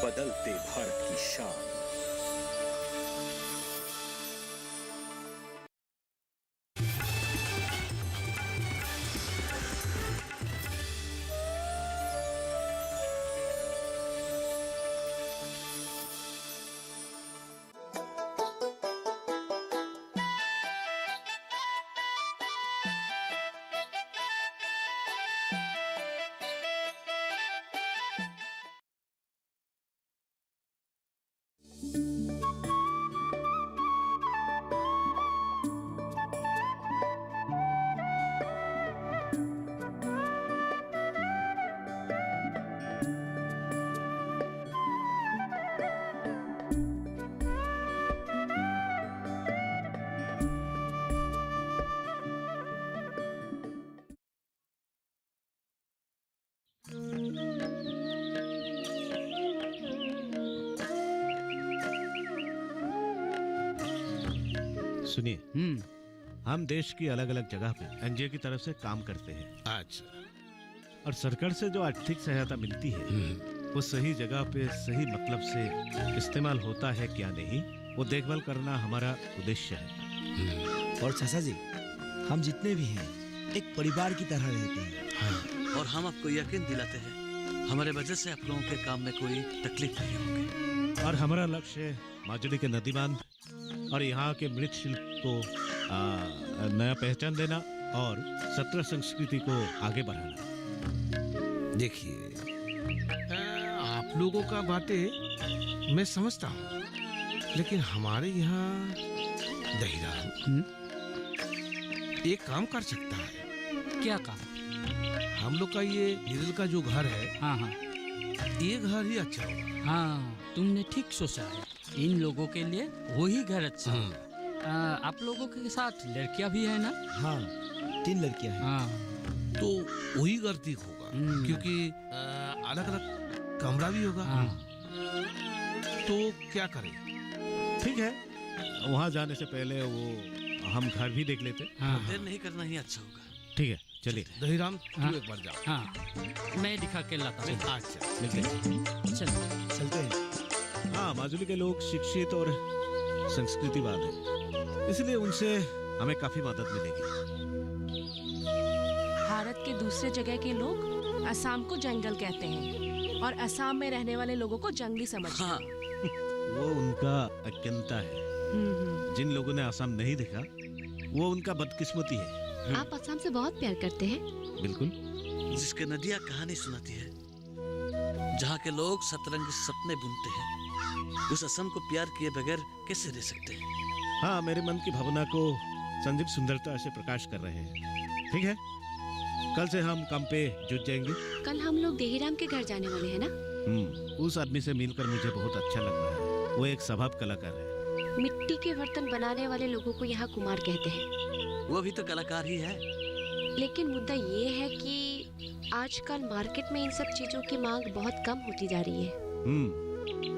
बदलते भारत की शान। सुनिए, हम देश की अलग अलग जगह पे एनजीओ की तरफ से काम करते हैं। अच्छा। और सरकार से जो आर्थिक सहायता मिलती है वो सही जगह पे सही मतलब से इस्तेमाल होता है क्या नहीं, वो देखभाल करना हमारा उद्देश्य है। और चाचा जी, हम जितने भी हैं एक परिवार की तरह रहते हैं। हाँ। और हम आपको यकीन दिलाते हैं हमारे वजह से आप लोगों के काम में कोई तकलीफ नहीं होगी। और हमारा लक्ष्य माजुली के नदी बांध और यहाँ के मृत शिल्प को नया पहचान देना और सत्र संस्कृति को आगे बढ़ाना। देखिए, आप लोगों का बातें मैं समझता हूँ, लेकिन हमारे यहाँ दहीराम एक काम कर सकता है। क्या काम? हम लोग का ये निरल का जो घर है, हाँ हाँ, ये घर ही अच्छा होगा। हाँ, तुमने ठीक सोचा है। इन लोगों के लिए वही घर अच्छा है। आप लोगों के साथ लड़कियां भी है ना? हाँ, 3 लड़कियां हैं। हाँ, तो वही घर ठीक होगा, क्योंकि अलग अलग कमरा भी होगा। हाँ। तो क्या करें? ठीक है, वहाँ जाने से पहले वो हम घर भी देख लेते। हाँ, देर नहीं करना ही अच्छा होगा। ठीक है, चलिए। दहीराम, हाँ। तू एक बार जा। हाँ, मैं दिखा के लाता हूँ। अच्छा, मिलते हैं। चल। चलते हैं। हाँ, माजुली के लोग शिक्षित और संस्कृतिवाद हैं, इसलिए उनसे हमें काफी मदद मिलेगी। भारत के दूसरे जगह के लोग असम को जंगल कहते हैं और असम में रहने वाले लोगों को जंगली समझते हैं। हाँ, वो उनका अज्ञानता है। जिन लोगों ने असम नहीं देखा वो उनका बदकिस्मती है। आप असम से बहुत प्यार करते हैं। बिल्कुल। जिसके नदियाँ कहानी सुनाती है, जहाँ के लोग सतरंगी सपने बुनते हैं, उस असम को प्यार किए बगैर कैसे रह सकते हैं? हाँ, मेरे मन की भावना को संदीप सुंदरता से प्रकाश कर रहे हैं। ठीक है, कल से हम काम पे जुट जाएंगे। कल हम लोग देहीराम के घर जाने वाले हैं ना? उस आदमी से मिलकर मुझे बहुत अच्छा लग रहा है। वो एक स्वभाव कलाकार है। मिट्टी के बर्तन बनाने वाले लोगों को यहाँ कुमार कहते हैं। वो भी तो कलाकार ही है। लेकिन मुद्दा ये है कि आजकल मार्केट में इन सब चीजों की मांग बहुत कम होती जा रही है।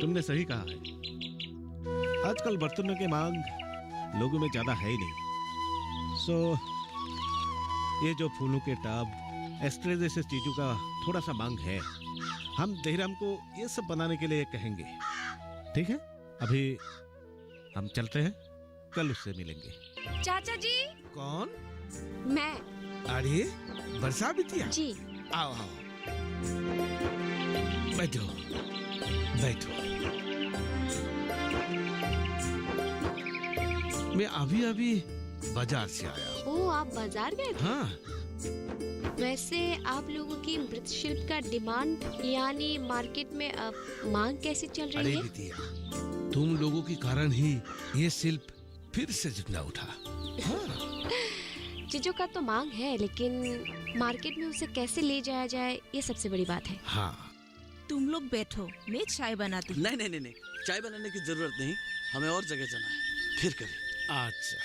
तुमने सही कहा है। आजकल बर्तनों की मांग लोगों में ज्यादा है ही नहीं। सो ये जो फूलों के टब, एस्ट्रे जैसे चीजों का थोड़ा सा मांग है। हम दहीराम को ये सब बनाने के लिए कहेंगे। ठीक है, अभी हम चलते हैं, कल उससे मिलेंगे। चाचा जी। कौन? मैं। अरे बरसा बिटिया जी। आओ आओ, बैठो बैठो। मैं अभी अभी बाजार से आया। ओ, आप बाजार गए थे? हाँ। वैसे आप लोगों की मृत शिल्प का डिमांड यानी मार्केट में मांग कैसी चल रही अरे है? बिटिया, तुम लोगों के कारण ही ये शिल्प फिर से जिंदा उठा। हाँ। चीजों का तो मांग है, लेकिन मार्केट में उसे कैसे ले जाया जाए ये सबसे बड़ी बात है। हाँ। तुम लोग बैठो, मैं चाय बनाती हूँ। नहीं नहीं नहीं नहीं, चाय बनाने की जरूरत नहीं, हमें और जगह जाना है, फिर कभी। अच्छा,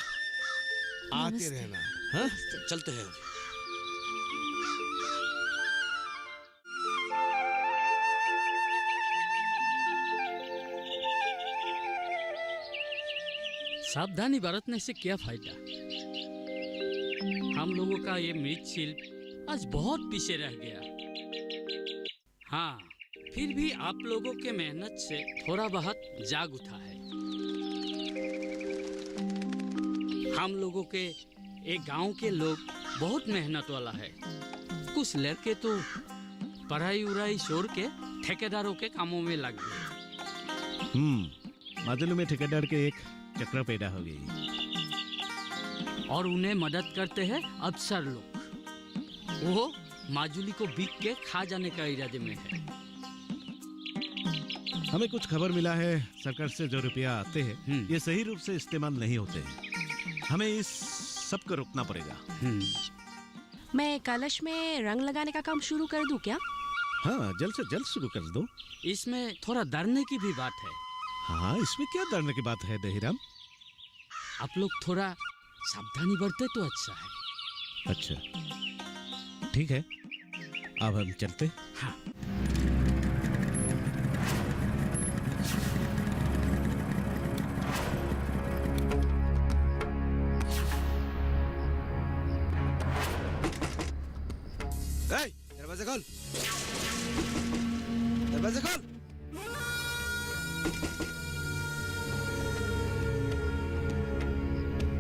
आते रहना। हाँ? चलते हैं अभी। सावधानी बरतने से क्या फायदा? हम लोगों का ये मृत शिल्प आज बहुत पीछे रह गया। हाँ, फिर भी आप लोगों के मेहनत से थोड़ा बहुत जाग उठा है। हम लोगों के एक गांव के लोग बहुत मेहनत वाला है। कुछ लड़के तो पढ़ाई उड़ाई छोड़ के ठेकेदारों के कामों में लग गए। माजुलू में ठेकेदार के एक चक्र पैदा हो गई और उन्हें मदद करते हैं अफसर लोग। वो माजुली को बिक के खा जाने का इरादे में है। हमें कुछ खबर मिला है सरकार से जो रुपया आते हैं ये सही रूप से इस्तेमाल नहीं होते हैं। हमें इस सब को रोकना पड़ेगा। मैं कलश में रंग लगाने का काम शुरू कर दूं क्या? हाँ, जल्द से जल्द शुरू कर दो। इसमें थोड़ा डरने की भी बात है। हाँ, इसमें क्या डरने की बात है दहीराम? आप लोग थोड़ा सावधानी बरते तो अच्छा है। अच्छा, ठीक है, अब हम चलते। हाँ। दरवाजा खोल, दरवाजा खोल।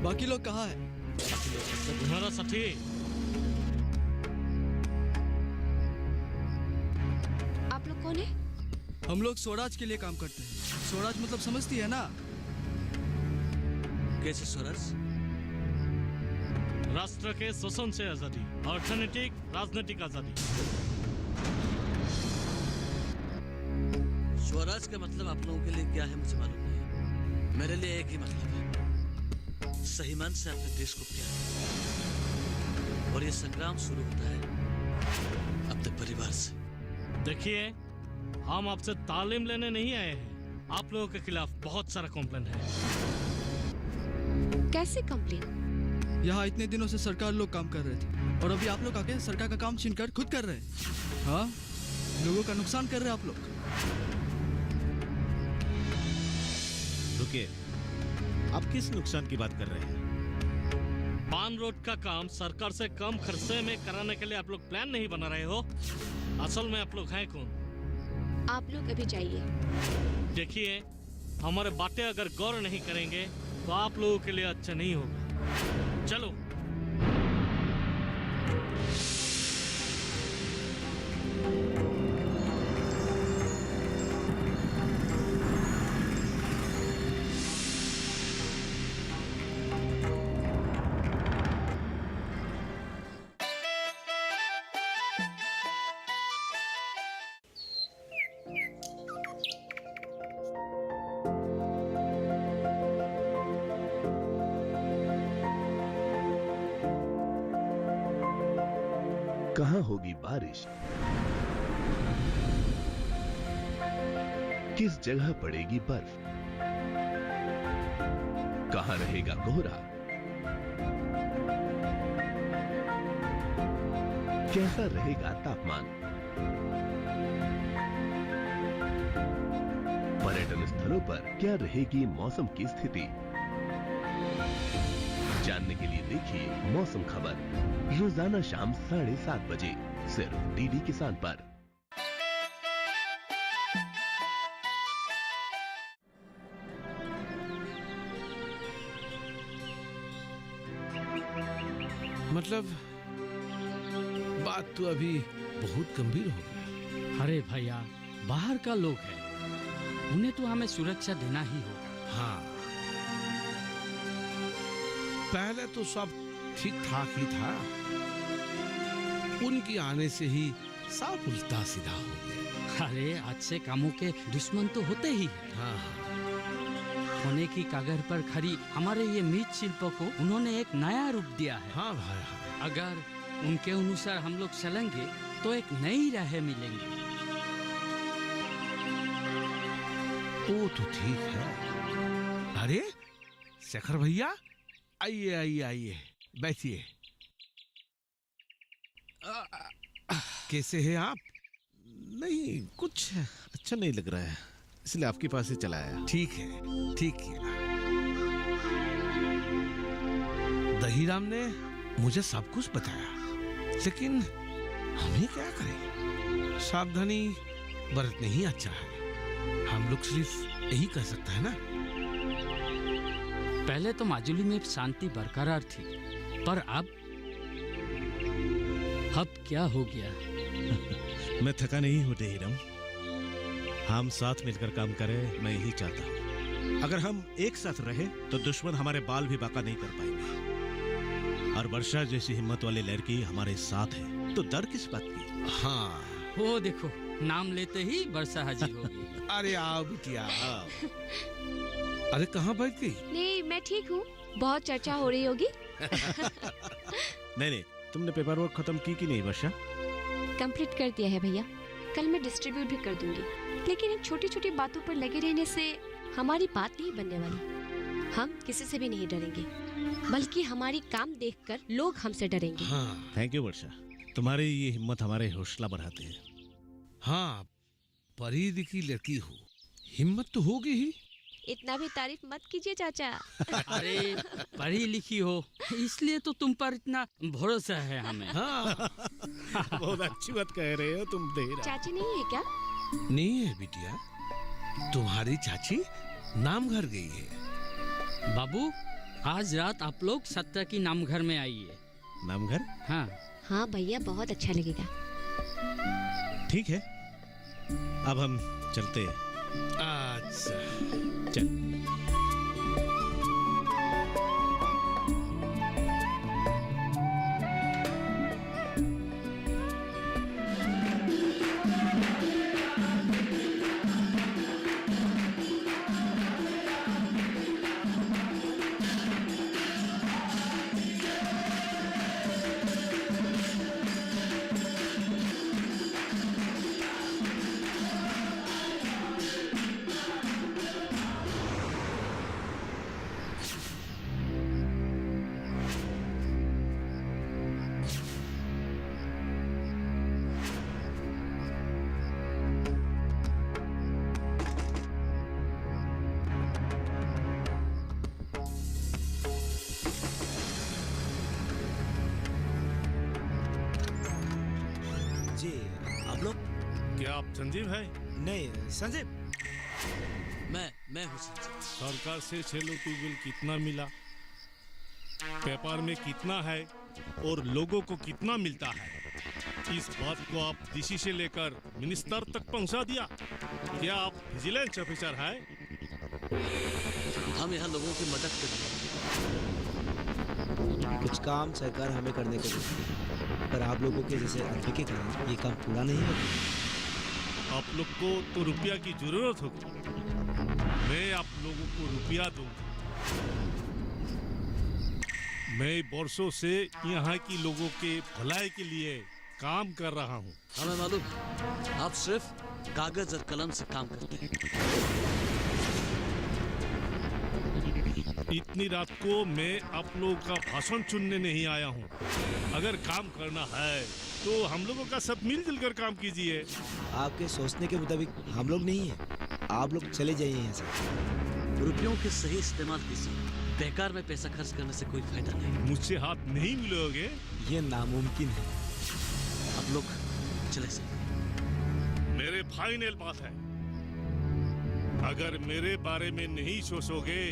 बाकी लोग कहाँ हैं? तुम्हारा साथी आप लोग कौन है? हम लोग स्वराज के लिए काम करते हैं। स्वराज मतलब समझती है ना? कैसे स्वराज? राष्ट्र के शोषण से आजादी, अर्थनैतिक राजनीतिक आजादी। स्वराज का मतलब आप लोगों के लिए क्या है मुझे मालूम नहीं। मेरे लिए एक ही मतलब है, सही मन से अपने देश को प्यार। और ये संग्राम शुरू होता है अपने परिवार से। देखिए, हम आपसे तालीम लेने नहीं आए हैं। आप लोगों के खिलाफ बहुत सारा कंप्लेंट है। कैसे कंप्लेन? यहाँ इतने दिनों से सरकार लोग काम कर रहे थे और अभी आप लोग आके सरकार का काम छीनकर खुद कर रहे हैं। हाँ, लोगों का नुकसान कर रहे हैं आप लोग। रुकिए, आप किस नुकसान की बात कर रहे हैं? पान रोड का काम सरकार से कम खर्चे में कराने के लिए आप लोग प्लान नहीं बना रहे हो। असल में आप लोग हैं कौन? आप लोग अभी जाइए। देखिए, हमारे बातें अगर गौर नहीं करेंगे तो आप लोगों के लिए अच्छा नहीं होगा। चलो। कहाँ होगी बारिश, किस जगह पड़ेगी बर्फ, कहाँ रहेगा कोहरा, कैसा रहेगा तापमान। पर्यटन स्थलों पर क्या रहेगी मौसम की स्थिति, जानने के लिए देखिए मौसम खबर रोजाना शाम 7:30 बजे सिर्फ डीडी किसान पर। मतलब बात तो अभी बहुत गंभीर हो गया। अरे भैया, बाहर का लोग हैं, उन्हें तो हमें सुरक्षा देना ही होगा। हाँ, पहले तो सब ठीक ठाक ही था, उनके आने से ही सब उल्टा सीधा हो गया। अरे अच्छे कामों के दुश्मन तो होते ही हैं। हाँ, होने की कागर पर खड़ी हमारे ये मृत शिल्प को उन्होंने एक नया रूप दिया है। हाँ भाई, हाँ। अगर उनके अनुसार हम लोग चलेंगे तो एक नई राह मिलेंगी। वो तो ठीक है। अरे शेखर भैया, आइए आइए आइए, बैठिए। कैसे हैं आप? नहीं, कुछ अच्छा नहीं लग रहा है, इसलिए आपके पास ही चला आया। ठीक है, ठीक है। दहीराम ने मुझे सब कुछ बताया, लेकिन हमें क्या करें? सावधानी बरतने ही अच्छा है। हम लोग सिर्फ यही कर सकता है ना। पहले तो माजुली में शांति बरकरार थी, पर अब क्या हो गया? मैं थका नहीं हूँ डेहिरम। हम साथ मिलकर काम करें, मैं यही चाहता हूँ। अगर हम एक साथ रहे तो दुश्मन हमारे बाल भी बाका नहीं कर पाएंगे। और वर्षा जैसी हिम्मत वाली लड़की हमारे साथ है, तो डर किस बात की? हाँ, वो देखो, नाम लेते ही वर्षा हाजिर होगी। अरे आओ बिटिया आओ। अरे कहाँ बैठ गई? नहीं, मैं ठीक हूँ। बहुत चर्चा हो रही होगी। नहीं, तुमने पेपर वर्क खत्म की कि नहीं वर्षा? कंप्लीट कर दिया है भैया। कल मैं डिस्ट्रीब्यूट भी कर दूंगी। लेकिन इन छोटी छोटी बातों पर लगे रहने से हमारी बात नहीं बनने वाली। हम किसी से भी नहीं डरेंगे, बल्कि हमारी काम देखकर लोग हमसे डरेंगे। हाँ। थैंक यू वर्षा, तुम्हारी ये हिम्मत हमारे हौसला बढ़ाते हैं। हाँ, पढ़ी लिखी लड़की हो, हिम्मत तो होगी ही। इतना भी तारीफ मत कीजिए चाचा। अरे पढ़ी लिखी हो, इसलिए तो तुम पर इतना भरोसा है हमें। हाँ। बहुत अच्छी बात कह रहे हो तुम देहिरम। चाची नहीं है क्या? नहीं है बिटिया, तुम्हारी चाची नाम घर गई है। बाबू, आज रात आप लोग सत्या की नाम घर में आइए। नाम घर? हाँ हाँ भैया, बहुत अच्छा लगेगा। ठीक है, अब हम चलते हैं। अच्छा चल। जी आप लोग? क्या आप संजीव है? नहीं, संजीव। मैं हूँ संजीव। सरकार से सेलो ट्यूबवेल कितना मिला, पेपर में कितना है और लोगों को कितना मिलता है, इस बात को आप डीसी से लेकर मिनिस्टर तक पहुंचा दिया। क्या आप विजिलेंस ऑफिसर है? हम यहाँ लोगों की मदद करते कुछ काम सरकार हमें करने को देती है, पर आप लोगों के जैसे आदमी के कारण ये काम पूरा नहीं होता। आप लोग को तो रुपया की जरूरत होगी, मैं आप लोगों को रुपया दूंगा। मैं वर्षों से यहाँ की लोगों के भलाई के लिए काम कर रहा हूँ। हमें मालूम है, आप सिर्फ कागज और कलम से काम करते हैं। इतनी रात को मैं आप लोगों का भाषण सुनने नहीं आया हूँ। अगर काम करना है तो हम लोगों का सब मिलजुल कर काम कीजिए। आपके सोचने के मुताबिक हम लोग नहीं है, आप लोग चले जाइए यहाँ से। रुपयों के सही इस्तेमाल कीजिए, बेकार में पैसा खर्च करने से कोई फायदा नहीं। मुझसे हाथ नहीं मिलोगे, ये नामुमकिन है। आप लोग चले से। मेरे फाइनल बात है, अगर मेरे बारे में नहीं सोचोगे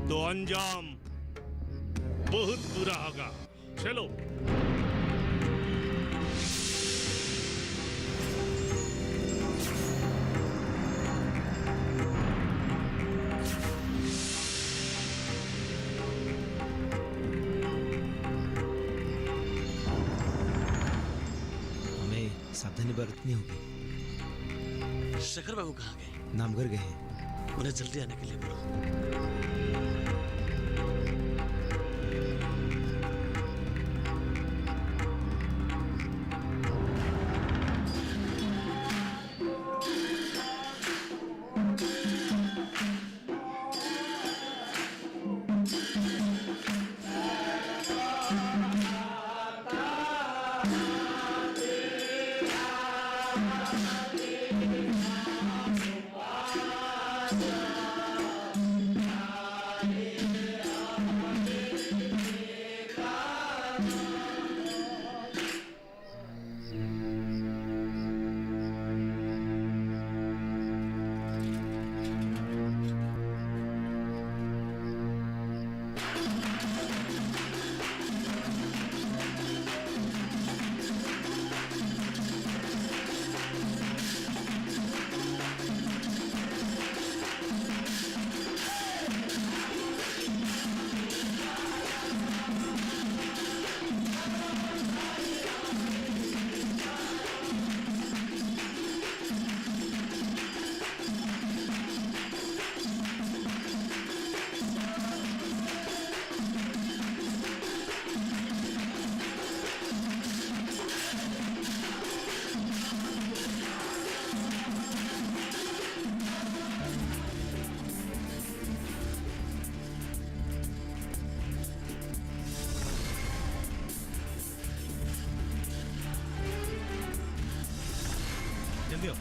तो अंजाम बहुत बुरा होगा। चलो। हमें सावधानी बरतनी होगी। शेखर बाबू कहाँ गए? नामघर गए हैं। उन्हें जल्दी आने के लिए बोलो। लियो।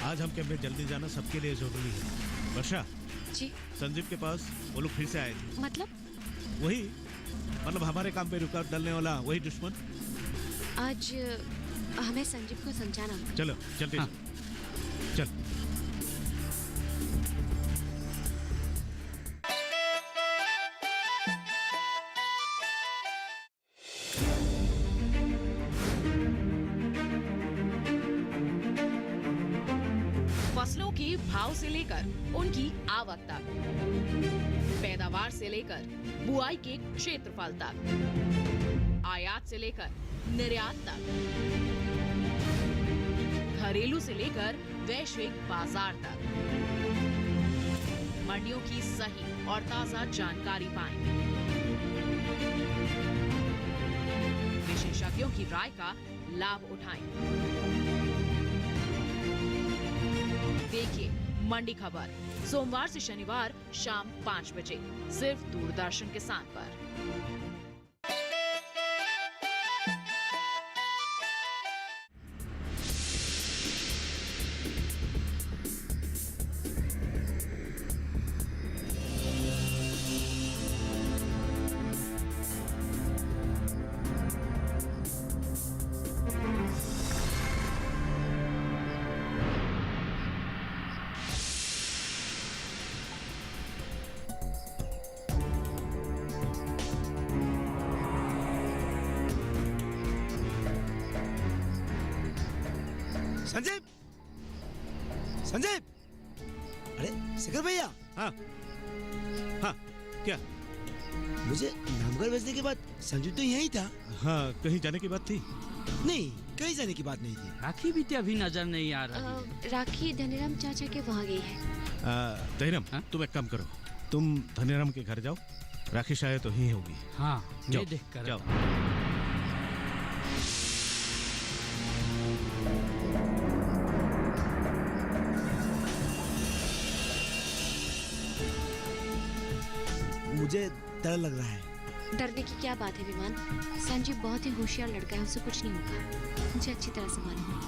आज हम कैंप में जल्दी जाना सबके लिए जरूरी है। वर्षा जी संजीव के पास वो लोग फिर से आए थे। मतलब वही मतलब हमारे काम पे रुकावट डालने वाला वही दुश्मन। आज हमें संजीव को समझाना होगा। चलो चलते हाँ। चल। फसलों के भाव से लेकर उनकी आवक तक, पैदावार से लेकर बुआई के क्षेत्रफल तक, आयात से लेकर निर्यात तक, घरेलू से लेकर वैश्विक बाजार तक, मंडियों की सही और ताजा जानकारी पाएं। विशेषज्ञों की राय का लाभ उठाएं। देखिए मंडी खबर सोमवार से शनिवार शाम 5 बजे सिर्फ दूरदर्शन किसान पर। संजीव, संजीव, अरे शेखर भैया। हाँ हाँ क्या? मुझे नामगर भेजने के बाद संजीव तो यही था। हाँ कहीं जाने की बात थी? नहीं कहीं जाने की बात नहीं थी। राखी भी अभी नजर नहीं आ रही। राखी धनीराम चाचा के वहाँ गई है। धनीराम हाँ? तुम एक काम करो, तुम धनीराम के घर जाओ, राखी शायद तो ही होगी। हाँ जाओ, ये देख कर जाओ। मुझे डर लग रहा है। डरने की क्या बात है विमान? संजीव बहुत ही होशियार लड़का है, उसे कुछ नहीं होगा। मुझे अच्छी तरह से मालूम है।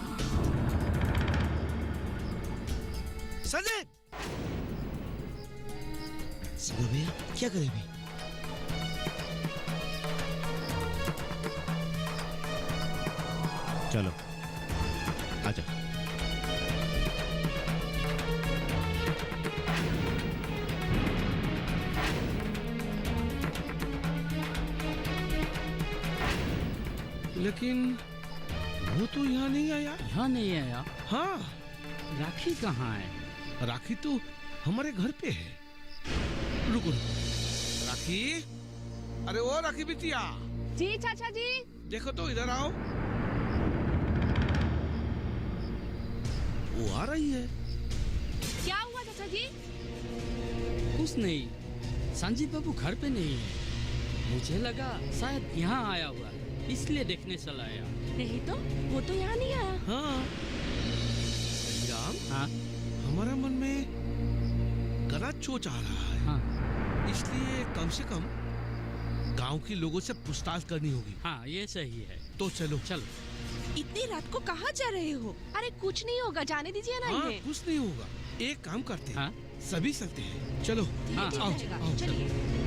संजीव! शेखर भैया क्या करें अभी? चलो आजा। लेकिन वो तो यहाँ नहीं आया। यहाँ नहीं आया? हाँ राखी कहाँ है? राखी तो हमारे घर पे है। रुको राखी, अरे वो राखी बिटिया। जी चाचा जी। देखो तो इधर आओ। वो आ रही है। क्या हुआ चाचा जी? कुछ नहीं, संजीव बाबू घर पे नहीं है। मुझे लगा शायद यहाँ आया हुआ, इसलिए देखने चला आया। नहीं तो वो तो यहाँ नहीं आया। हाँ राम, हाँ हमारा मन में गला चोट आ रहा है। हाँ इसलिए कम से कम गांव के लोगों से पूछताछ करनी होगी। हाँ ये सही है। तो चलो चलो। इतनी रात को कहाँ जा रहे हो? अरे कुछ नहीं होगा, जाने दीजिए ना हाँ इन्हें। कुछ नहीं होगा, एक काम करते हैं। हाँ? सभी चलते हैं। चलो हाँ, आओ, आओ, चलिए।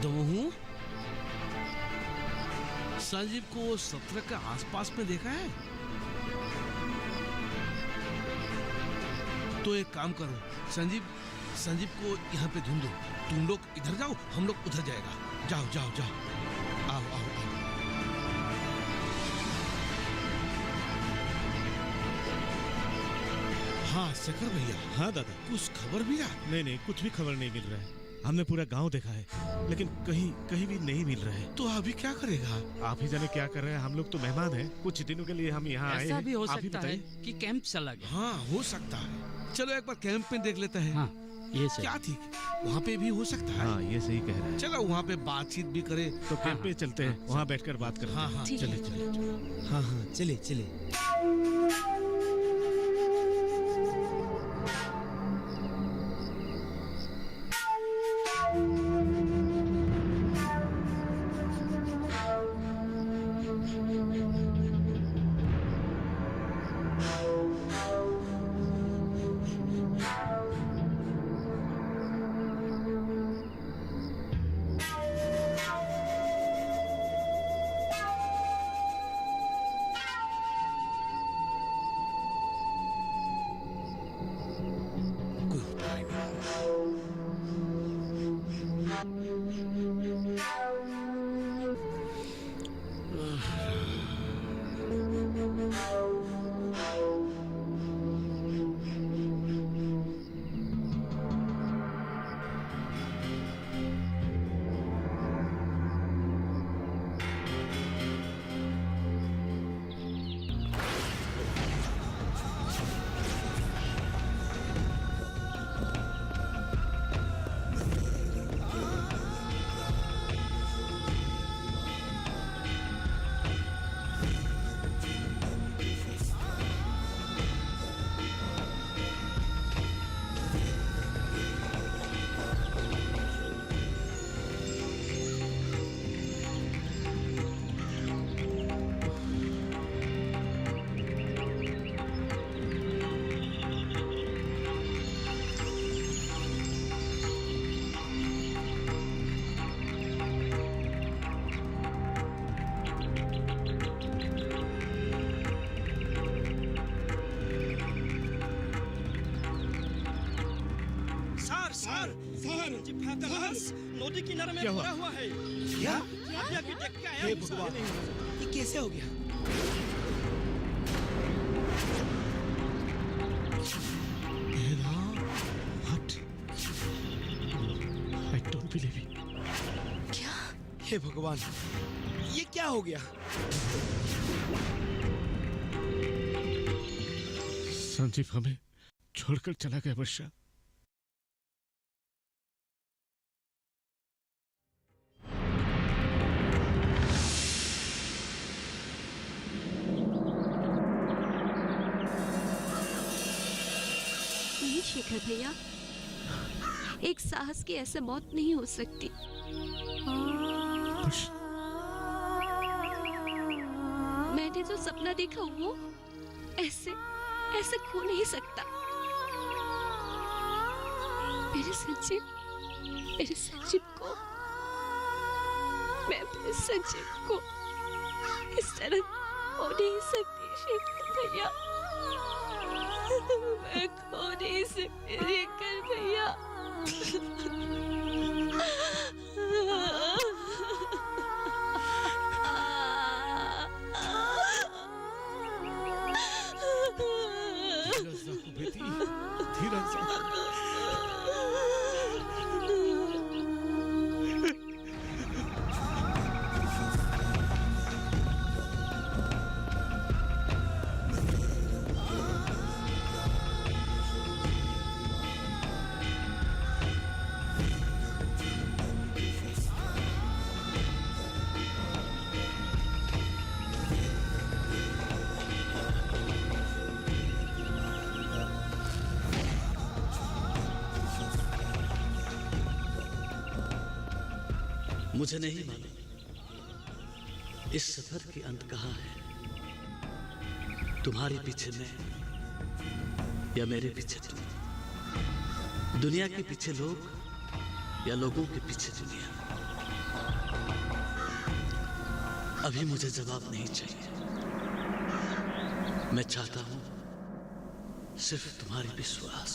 दमोहू, संजीव को 17 के आसपास में देखा है? तो एक काम करो, संजीव को यहाँ पे ढूंढो। तुम लोग इधर जाओ, हम लोग उधर जाएगा। जाओ जाओ जाओ, आओ आओ आओ। हाँ शेखर भैया। हाँ दादा। कुछ खबर भी है? नहीं कुछ भी खबर नहीं मिल रहा है। हमने पूरा गांव देखा है, लेकिन कहीं कहीं भी नहीं मिल रहा है। तो अभी क्या करेगा? आप ही जाने क्या कर रहे हैं। हम लोग तो मेहमान हैं, कुछ दिनों के लिए हम यहाँ आए ऐसा हैं। भी हो आप ही सकता है बताइए। कि कैंप चला गया। हाँ, हो सकता है। चलो एक बार कैंप में देख लेते हैं। हाँ, ये सही। क्या ठीक, वहाँ पे भी हो सकता है। हाँ, ये सही कह रहे हैं। चलो वहाँ पे बातचीत भी करे। तो कैंप पे चलते हैं, वहाँ बैठकर बात करते हैं। हाँ हाँ, ठीक है। चले चले। हाँ हाँ, चले चले। कोई उपाय नहीं। नदी किनारे में क्या हुआ? पड़ा हुआ है। क्या? अभी आके देख के आया हे हूँ। भगवान, ये कैसे हो गया? I don't believe it. हे भगवान, ये क्या हो गया? संजीव हमें छोड़कर चला गया वर्षा। नहीं शेखर भैया, एक साहस की ऐसे मौत नहीं हो सकती। मैंने जो सपना देखा वो ऐसे ऐसे खो नहीं सकता। मेरे संजीव को, मैं अपने संजीव को इस तरह खो नहीं सकती शेखर भैया। मैं खो नहीं सकती शेखर भैया। धीरज रखो बेटी, धीरज रखो। मुझे नहीं मालूम इस सफर के अंत कहाँ है। तुम्हारे पीछे मैं या मेरे पीछे तुम, दुनिया के पीछे लोग या लोगों के पीछे दुनिया। अभी मुझे जवाब नहीं चाहिए। मैं चाहता हूं सिर्फ तुम्हारी विश्वास।